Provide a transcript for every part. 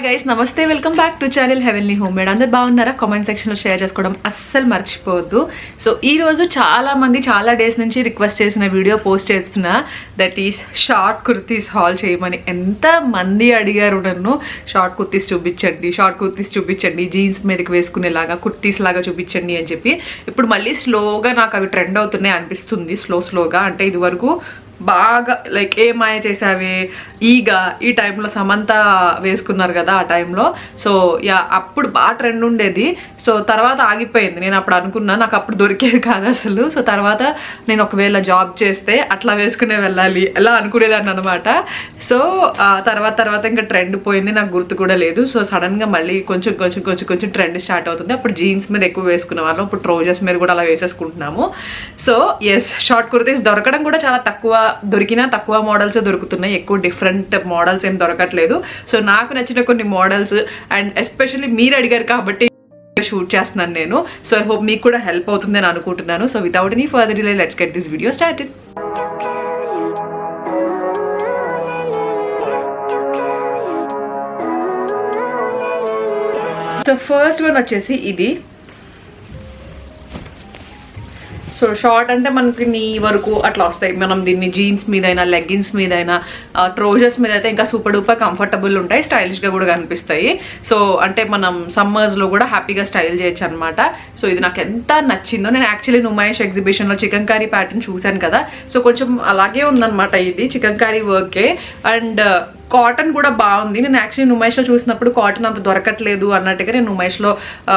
Hi guys, నమస్తే, welcome back to channel heavenly home made. అందరు బాగున్నారా? కామెంట్ సెక్షన్లో షేర్ చేసుకోవడం అస్సలు మర్చిపోవద్దు. సో ఈ రోజు చాలా మంది చాలా డేస్ నుంచి రిక్వెస్ట్ చేసిన వీడియో పోస్ట్ చేస్తున్నా, that is short kurtis hall చేయమని. ఎంత మంది అడిగారు నన్ను, షార్ట్ కుర్తీస్ చూపించండి, జీన్స్ మీదకి వేసుకునేలాగా కుర్తీస్ లాగా చూపించండి అని చెప్పి. ఇప్పుడు మళ్ళీ స్లోగా నాకు అవి ట్రెండ్ అవుతున్నాయి అనిపిస్తుంది, స్లోగా. అంటే ఇది వరకు బాగా లైక్ ఏ మాయ చేసావే, ఈగా ఈ టైంలో సమంత వేసుకున్నారు కదా ఆ టైంలో. సో యా, అప్పుడు బాగా ట్రెండ్ ఉండేది. సో తర్వాత ఆగిపోయింది. నేను అప్పుడు అనుకున్నా, నాకు అప్పుడు దొరికేది కాదు అసలు. సో తర్వాత నేను ఒకవేళ జాబ్ చేస్తే అట్లా వేసుకునే వెళ్ళాలి ఎలా అనుకునేదాన్ని అనమాట. సో తర్వాత ఇంకా ట్రెండ్ పోయింది, నాకు గుర్తు కూడా లేదు. సో సడన్గా మళ్ళీ కొంచెం ట్రెండ్ స్టార్ట్ అవుతుంది. అప్పుడు జీన్స్ మీద ఎక్కువ వేసుకునే వాళ్ళం, ఇప్పుడు ట్రౌజర్స్ మీద కూడా అలా వేసేసుకుంటున్నాము. సో ఎస్, షార్ట్ కుర్తీస్ దొరకడం కూడా చాలా దొరికినా తక్కువ మోడల్స్ దొరుకుతున్నాయి, ఎక్కువ డిఫరెంట్ మోడల్స్ ఏం దొరకట్లేదు. సో నాకు నచ్చిన కొన్ని మోడల్స్ అండ్ ఎస్పెషల్లీ మీరు అడిగారు కాబట్టి షూట్ చేస్తున్నాను నేను. సో ఐ హోప్ మీకు కూడా హెల్ప్ అవుతుంది అని అనుకుంటున్నాను. So without any further delay, let's get this video started. So first one వచ్చేసి ఇది. సో షార్ట్ అంటే మనకి నీ వరకు అట్లా వస్తాయి. మనం దీన్ని జీన్స్ మీద అయినా, లెగ్గిన్స్ మీద అయినా, ట్రౌజర్స్ మీద అయితే ఇంకా సూపర్ డూపర్ కంఫర్టబుల్ ఉంటాయి, స్టైలిష్గా కూడా కనిపిస్తాయి. సో అంటే మనం సమ్మర్స్లో కూడా హ్యాపీగా స్టైల్ చేయొచ్చు అనమాట. సో ఇది నాకు ఎంత నచ్చిందో. నేను యాక్చువల్లీ నుమాయిష్ ఎగ్జిబిషన్లో చికెన్ కర్రీ ప్యాటర్న్ చూశాను కదా, సో కొంచెం అలాగే ఉందన్నమాట. ఇది చికెన్ కర్రీ వర్కే అండ్ కాటన్ కూడా బాగుంది. నేను యాక్చువల్లీ నుమైష్లో చూసినప్పుడు కాటన్ అంత దొరకట్లేదు అన్నట్టుగా నేను నుమైష్లో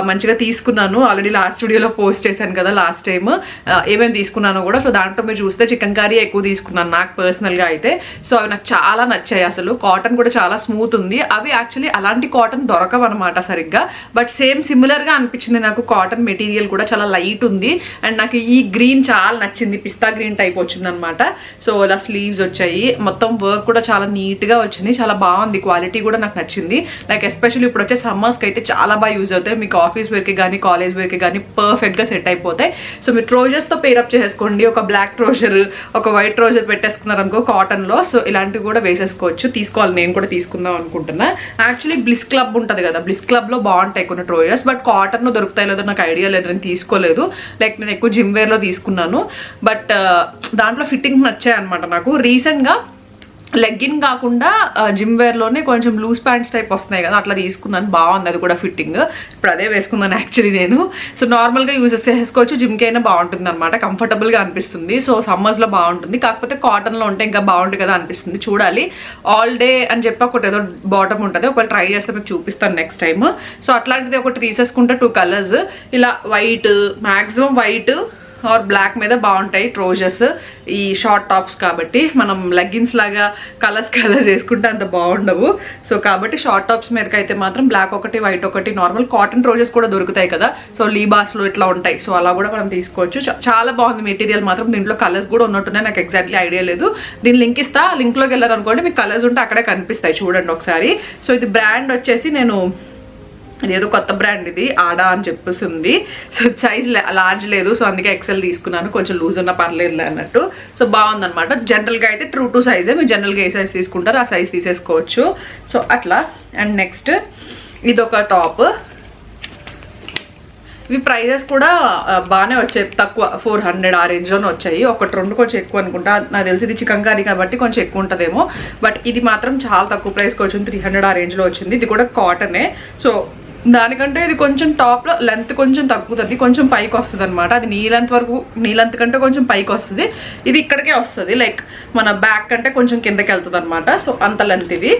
మంచిగా తీసుకున్నాను. ఆల్రెడీ లాస్ట్ వీడియోలో పోస్ట్ చేశాను కదా లాస్ట్ టైం ఏమేమి తీసుకున్నానో కూడా. సో దాంట్లో మీరు చూస్తే చికెన్ కర్రీ ఎక్కువ తీసుకున్నాను నాకు పర్సనల్గా అయితే. సో అవి నాకు చాలా నచ్చాయి. అసలు కాటన్ కూడా చాలా స్మూత్ ఉంది. అవి యాక్చువల్లీ అలాంటి కాటన్ దొరకవు అనమాట సరిగ్గా, బట్ సేమ్ సిమిలర్గా అనిపించింది నాకు. కాటన్ మెటీరియల్ కూడా చాలా లైట్ ఉంది అండ్ నాకు ఈ గ్రీన్ చాలా నచ్చింది, పిస్తా గ్రీన్ టైప్ వచ్చింది అనమాట. సో ఇలా స్లీవ్స్ వచ్చాయి, మొత్తం వర్క్ కూడా చాలా నీట్గా వచ్చింది, చాలా బాగుంది. క్వాలిటీ కూడా నాకు నచ్చింది. లైక్ ఎస్పెషల్లీ ఇప్పుడు వచ్చే సమ్మర్స్కి అయితే చాలా బాగా యూజ్ అవుతాయి. మీకు ఆఫీస్ వేర్కి కానీ కాలేజ్ వేర్కి కానీ పర్ఫెక్ట్గా సెట్ అయిపోతాయి. సో మీరు ట్రౌజర్స్తో పేరప్ చేసుకోండి. ఒక బ్లాక్ ట్రౌజర్, ఒక వైట్ ట్రౌజర్ పెట్టేసుకున్నారనుకో కాటన్లో, సో ఇలాంటివి కూడా వేసేసుకోవచ్చు. తీసుకోవాలి, నేను కూడా తీసుకుందాం అనుకుంటున్నా. యాక్చువల్లీ బ్లిస్ క్లబ్ ఉంటుంది కదా, బ్లిస్ క్లబ్లో బాగుంటాయి కొన్ని ట్రౌజర్స్, బట్ కాటన్లో దొరుకుతాయి లేదో నాకు ఐడియా లేదు, నేను తీసుకోలేదు. లైక్ నేను ఎక్కువ జిమ్ వేర్లో తీసుకున్నాను, బట్ దాంట్లో ఫిట్టింగ్ నచ్చాయి అనమాట నాకు. రీసెంట్గా లెగ్గిన్ కాకుండా జిమ్ వేర్లోనే కొంచెం లూజ్ ప్యాంట్స్ టైప్ వస్తున్నాయి కదా, అట్లా తీసుకున్నాను, బాగుంది అది కూడా ఫిట్టింగ్. ఇప్పుడు అదే వేసుకున్నాను యాక్చువల్లీ నేను. సో నార్మల్గా యూజ్ చేసుకోవచ్చు, జిమ్కి అయినా బాగుంటుంది అనమాట, కంఫర్టబుల్గా అనిపిస్తుంది. సో సమ్మర్స్లో బాగుంటుంది, కాకపోతే కాటన్లో ఉంటే ఇంకా బాగుంటుంది కదా అనిపిస్తుంది. చూడాలి. ఆల్ డే అని చెప్పి ఒకటి ఏదో బాటమ్ ఉంటుంది, ఒకవేళ ట్రై చేస్తే మీకు చూపిస్తాను నెక్స్ట్ టైం. సో అట్లాంటిది ఒకటి తీసేసుకుంటే 2 కలర్స్, ఇలా white, maximum white or black మీద బాగుంటాయి ట్రౌజర్స్. ఈ షార్ట్ టాప్స్ కాబట్టి మనం లెగ్గిన్స్ లాగా కలర్స్ వేసుకుంటే అంత బాగుండవు. సో కాబట్టి షార్ట్ టాప్స్ మీదకి అయితే మాత్రం బ్లాక్ ఒకటి, వైట్ ఒకటి, నార్మల్ కాటన్ ట్రౌజర్స్ కూడా దొరుకుతాయి కదా, సో లీబాస్లో ఇట్లా ఉంటాయి. సో అలా కూడా మనం తీసుకోవచ్చు. చాలా బాగుంది మెటీరియల్ మాత్రం. దీంట్లో కలర్స్ కూడా ఉన్నట్టున్నాయి, నాకు ఎగ్జాక్ట్లీ ఐడియా లేదు. దీని లింక్ ఇస్తా, లింక్లోకి వెళ్ళారనుకోండి మీకు కలర్స్ ఉంటే అక్కడే కనిపిస్తాయి, చూడండి ఒకసారి. సో ఇది బ్రాండ్ వచ్చేసి, నేను ఇదేదో కొత్త బ్రాండ్, ఇది ఆడా అని చెప్పేసి ఉంది. సో సైజ్ లార్జ్ లేదు, సో అందుకే ఎక్సెల్ తీసుకున్నాను, కొంచెం లూజ్ ఉన్నా పర్లేదులే అన్నట్టు. సో బాగుందనమాట. జనరల్గా అయితే ట్రూ టు సైజే, మీరు జనరల్గా ఏ సైజ్ తీసుకుంటారో ఆ సైజ్ తీసేసుకోవచ్చు. సో అట్లా. అండ్ నెక్స్ట్ ఇదొక టాప్. ఇవి ప్రైజెస్ కూడా బాగానే వచ్చాయి, తక్కువ 400 ఆ రేంజ్లోనే వచ్చాయి. ఒకటి రెండు కొంచెం ఎక్కువ అనుకుంటా, నాకు తెలిసి ఇది చికెన్ కర్రీ కాబట్టి కొంచెం ఎక్కువ ఉంటుందేమో, బట్ ఇది మాత్రం చాలా తక్కువ ప్రైస్కి వచ్చింది, 300 ఆ రేంజ్లో వచ్చింది. ఇది కూడా కాటనే. సో దానికంటే ఇది కొంచెం టాప్లో లెంత్ కొంచెం తగ్గుతుంది, కొంచెం పైకి వస్తుంది అనమాట. అది నీ లెంత్ కంటే కొంచెం పైకి వస్తుంది, ఇది ఇక్కడికే వస్తుంది, లైక్ మన బ్యాక్ కంటే కొంచెం కిందకి వెళ్తుంది అనమాట. సో అంత లెంత్ ఇది.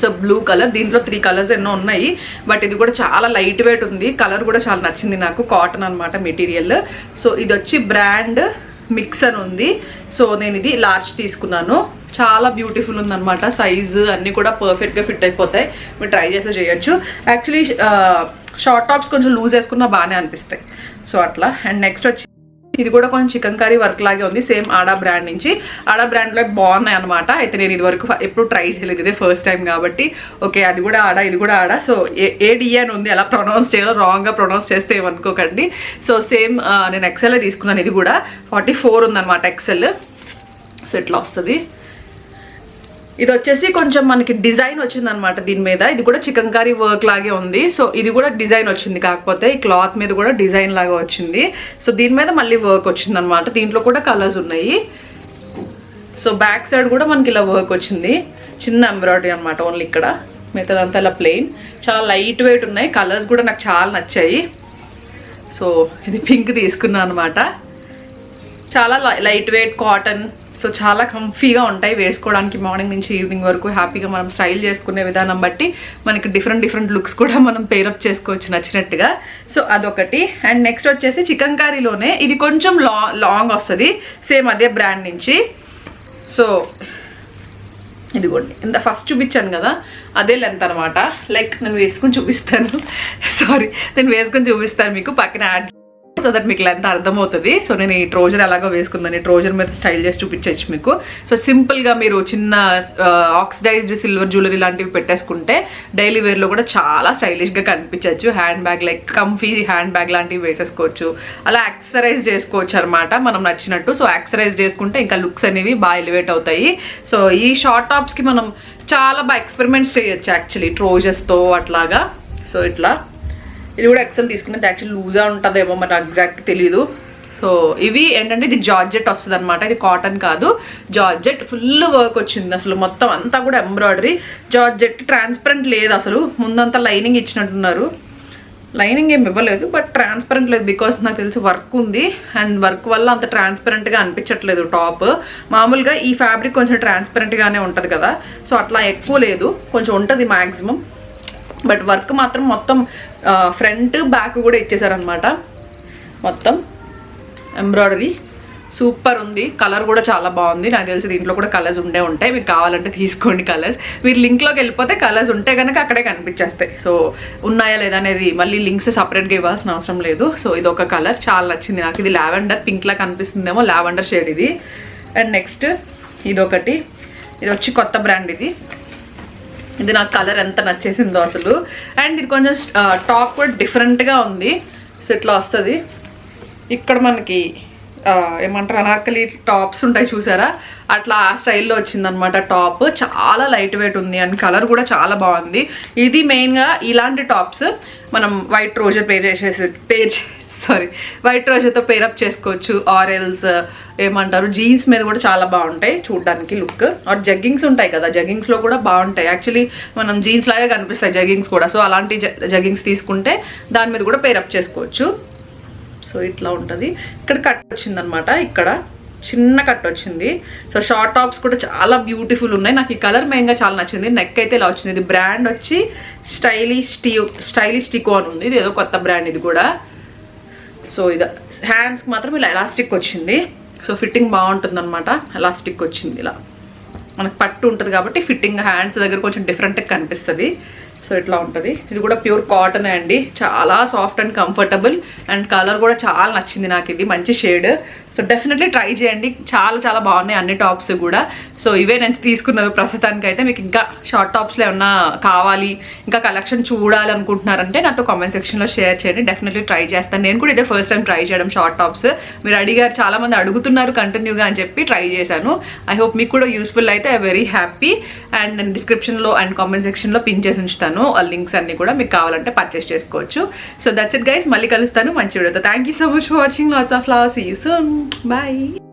సో బ్లూ కలర్, దీంట్లో 3 కలర్స్ ఎన్నో ఉన్నాయి, బట్ ఇది కూడా చాలా లైట్ వెయిట్ ఉంది. కలర్ కూడా చాలా నచ్చింది నాకు, కాటన్ అనమాట మెటీరియల్. సో ఇది వచ్చి బ్రాండ్ మిక్స్ అని ఉంది. సో నేను ఇది లార్జ్ తీసుకున్నాను, చాలా బ్యూటిఫుల్ ఉందన్నమాట. సైజు అన్నీ కూడా పర్ఫెక్ట్గా ఫిట్ అయిపోతాయి, మీరు ట్రై చేస్తే చేయొచ్చు. యాక్చువల్లీ షార్ట్ టాప్స్ కొంచెం లూజ్ వేసుకున్నా బాగానే అనిపిస్తాయి. సో అట్లా. అండ్ నెక్స్ట్ వచ్చి ఇది కూడా కొంచెం చికెన్ కర్రీ వర్క్ లాగే ఉంది, సేమ్ ఆడా బ్రాండ్ నుంచి. ఆడా బ్రాండ్లో బాగున్నాయి అనమాట. అయితే నేను ఇది వరకు ఎప్పుడు ట్రై చేయలేదు, ఇదే ఫస్ట్ టైం కాబట్టి. ఓకే, అది కూడా ఆడా, ఇది కూడా ఆడా. సో ఏడి అని ఉంది, ఎలా ప్రొనౌన్స్ చేయాలో రాంగ్గా ప్రొనౌన్స్ చేస్తే ఏమనుకోకండి. సో సేమ్ నేను ఎక్సెల్ తీసుకున్నాను, ఇది కూడా 44 ఉందన్నమాట ఎక్సెల్. సో ఇట్లా వస్తుంది. ఇది వచ్చేసి కొంచెం మనకి డిజైన్ వచ్చింది అనమాట దీని మీద. ఇది కూడా చికంకారీ వర్క్ లాగే ఉంది. సో ఇది కూడా డిజైన్ వచ్చింది, కాకపోతే ఈ క్లాత్ మీద కూడా డిజైన్ లాగా వచ్చింది. సో దీని మీద మళ్ళీ వర్క్ వచ్చింది అనమాట. దీంట్లో కూడా కలర్స్ ఉన్నాయి. సో బ్యాక్ సైడ్ కూడా మనకి ఇలా వర్క్ వచ్చింది, చిన్న ఎంబ్రాయిడరీ అనమాట ఓన్లీ ఇక్కడ. మిగతాదంతా ఇలా ప్లెయిన్, చాలా లైట్ వెయిట్ ఉన్నాయి. కలర్స్ కూడా నాకు చాలా నచ్చాయి. సో ఇది పింక్ తీసుకున్నాను అనమాట. చాలా లైట్ వెయిట్ కాటన్. సో చాలా కంఫీగా ఉంటాయి వేసుకోవడానికి. మార్నింగ్ నుంచి ఈవినింగ్ వరకు హ్యాపీగా మనం స్టైల్ చేసుకునే విధానం బట్టి మనకి డిఫరెంట్ లుక్స్ కూడా మనం పేరప్ చేసుకోవచ్చు నచ్చినట్టుగా. సో అదొకటి. అండ్ నెక్స్ట్ వచ్చేసి చికంకారీలోనే ఇది కొంచెం లాంగ్ వస్తుంది, సేమ్ అదే బ్రాండ్ నుంచి. సో ఇదిగోండి, ఇంత ఫస్ట్ చూపించాను కదా అదే లెంత్ అనమాట. లైక్ నేను వేసుకొని చూపిస్తాను, నేను వేసుకొని చూపిస్తాను మీకు పక్కన యాడ్, సో దట్ మీకు లెంత్ అర్థమవుతుంది. సో నేను ఈ ట్రౌజర్ ఎలాగో వేసుకుందాను, ఈ ట్రౌజర్ మీద స్టైల్ చేసి చూపించవచ్చు మీకు. సో సింపుల్గా మీరు చిన్న ఆక్సిడైజ్డ్ సిల్వర్ జ్యువెలరీ లాంటివి పెట్టేసుకుంటే డైలీ వేర్లో కూడా చాలా స్టైలిష్గా కనిపించవచ్చు. Hand bag, like comfy hand bag లాంటివి వేసేసుకోవచ్చు. అలా యాక్సరైజ్ చేసుకోవచ్చు అనమాట మనం నచ్చినట్టు. సో యాక్సరైజ్ చేసుకుంటే ఇంకా లుక్స్ అనేవి బాగా ఎలివేట్ అవుతాయి. సో ఈ షార్ట్ టాప్స్కి మనం చాలా బాగా ఎక్స్పెరిమెంట్స్ చేయొచ్చు యాక్చువల్లీ ట్రౌజర్స్తో అట్లాగా. సో ఇట్లా ఇది కూడా ఎక్సెల్ తీసుకునేది, యాక్చువల్లీ లూజా ఉంటుందేమో మరి నాకు ఎగ్జాక్ట్ తెలీదు. సో ఇవి ఏంటంటే ఇది జార్జెట్ వస్తుంది అనమాట, ఇది కాటన్ కాదు జార్జెట్. ఫుల్ వర్క్ వచ్చింది అసలు, మొత్తం అంతా కూడా ఎంబ్రాయిడరీ. జార్జెట్ ట్రాన్స్పరెంట్ లేదు అసలు, ముందంతా లైనింగ్ ఇచ్చినట్టున్నారు. లైనింగ్ ఏమి ఇవ్వలేదు, బట్ ట్రాన్స్పరెంట్ లేదు బికాస్ నాకు తెలిసి వర్క్ ఉంది. అండ్ వర్క్ వల్ల అంత ట్రాన్స్పరెంట్గా అనిపించట్లేదు టాప్. మామూలుగా ఈ ఫ్యాబ్రిక్ కొంచెం ట్రాన్స్పరెంట్గానే ఉంటుంది కదా, సో అట్లా ఎక్కువ లేదు, కొంచెం ఉంటుంది మ్యాక్సిమం. బట్ వర్క్ మాత్రం మొత్తం ఫ్రంట్ బ్యాక్ కూడా ఇచ్చేసారనమాట. మొత్తం ఎంబ్రాయిడరీ సూపర్ ఉంది. కలర్ కూడా చాలా బాగుంది. నాకు తెలిసి దీంట్లో కూడా కలర్స్ ఉంటాయి, మీకు కావాలంటే తీసుకోండి కలర్స్. మీరు లింక్లోకి వెళ్ళిపోతే కలర్స్ ఉంటే కనుక అక్కడే కనిపించేస్తాయి. సో ఉన్నాయా లేదా అనేది మళ్ళీ లింక్స్ సపరేట్గా ఇవ్వాల్సిన అవసరం లేదు. సో ఇది ఒక కలర్ చాలా నచ్చింది నాకు. ఇది లావెండర్ పింక్ లా కనిపిస్తుందేమో, లావెండర్ షేడ్ ఇది. అండ్ నెక్స్ట్ ఇదొకటి, ఇది వచ్చి కొత్త బ్రాండ్. ఇది నాకు కలర్ ఎంత నచ్చేసిందో అసలు. అండ్ ఇది కొంచెం టాప్ కూడా డిఫరెంట్గా ఉంది. సో ఇట్లా వస్తుంది, ఇక్కడ మనకి ఏమంటారు అనార్కలి టాప్స్ ఉంటాయి చూసారా, అట్లా ఆ స్టైల్లో వచ్చిందనమాట టాప్. చాలా లైట్ వెయిట్ ఉంది అండ్ కలర్ కూడా చాలా బాగుంది. ఇది మెయిన్గా ఇలాంటి టాప్స్ మనం వైట్ ట్రౌజర్ వైట్ ట్రౌజర్తో పేరప్ చేసుకోవచ్చు. ఆరెల్స్ ఏమంటారు జీన్స్ మీద కూడా చాలా బాగుంటాయి చూడడానికి లుక్. ఆర్ జగ్గింగ్స్ ఉంటాయి కదా, జగ్గింగ్స్లో కూడా బాగుంటాయి యాక్చువల్లీ. మనం జీన్స్ లాగా కనిపిస్తాయి జగ్గింగ్స్ కూడా. సో అలాంటి జగ్గింగ్స్ తీసుకుంటే దాని మీద కూడా పేరప్ చేసుకోవచ్చు. సో ఇట్లా ఉంటుంది. ఇక్కడ కట్ వచ్చిందనమాట, ఇక్కడ చిన్న కట్ వచ్చింది. సో షార్ట్ టాప్స్ కూడా చాలా బ్యూటిఫుల్ ఉన్నాయి. నాకు ఈ కలర్ మెయిన్గా చాలా నచ్చింది. నెక్ అయితే ఇలా వచ్చింది. ఇది బ్రాండ్ వచ్చి స్టైలిష్ టికో అని ఉంది. ఇది ఏదో కొత్త బ్రాండ్ ఇది కూడా. సో ఇది హ్యాండ్స్కి మాత్రం ఇలా ఎలాస్టిక్ వచ్చింది. సో ఫిట్టింగ్ బాగుంటుంది అనమాట. ఎలాస్టిక్ వచ్చింది, ఇలా మనకు పట్టు ఉంటుంది కాబట్టి ఫిట్టింగ్ హ్యాండ్స్ దగ్గర కొంచెం డిఫరెంట్గా కనిపిస్తుంది. సో ఇట్లా ఉంటుంది. ఇది కూడా ప్యూర్ కాటన్ అండి, చాలా soft and comfortable. And colour కూడా చాలా నచ్చింది నాకు, ఇది మంచి షేడ్. సో డెఫినెట్లీ ట్రై చేయండి, చాలా బాగున్నాయి అన్ని టాప్స్ కూడా. సో ఇవే నేను తీసుకున్నవి ప్రస్తుతానికి అయితే. మీకు ఇంకా షార్ట్ టాప్స్లో ఏమన్నా కావాలి, ఇంకా కలెక్షన్ చూడాలి అనుకుంటున్నారంటే నాతో కామెంట్ సెక్షన్లో షేర్ చేయండి, డెఫినెట్లీ ట్రై చేస్తాను. నేను కూడా ఇదే ఫస్ట్ టైం ట్రై చేయడం షార్ట్ టాప్స్. మీరు అడిగారు, చాలామంది అడుగుతున్నారు కంటిన్యూగా అని చెప్పి ట్రై చేశాను. ఐ హోప్ మీకు కూడా యూస్ఫుల్ అయితే. I very happy. అండ్ నేను డిస్క్రిప్షన్లో అండ్ కామెంట్ సెక్షన్లో పిన్ చేసి ఉంచుతాను ఆ లింక్స్ అన్ని కూడా, మీకు కావాలంటే పర్చేస్ చేసుకోవచ్చు. సో దట్స్ ఇట్ గైస్, మళ్ళీ కలుస్తాను మంచి వీడియోతో. Thank you so much for watching. Lots of love. See you soon. Bye.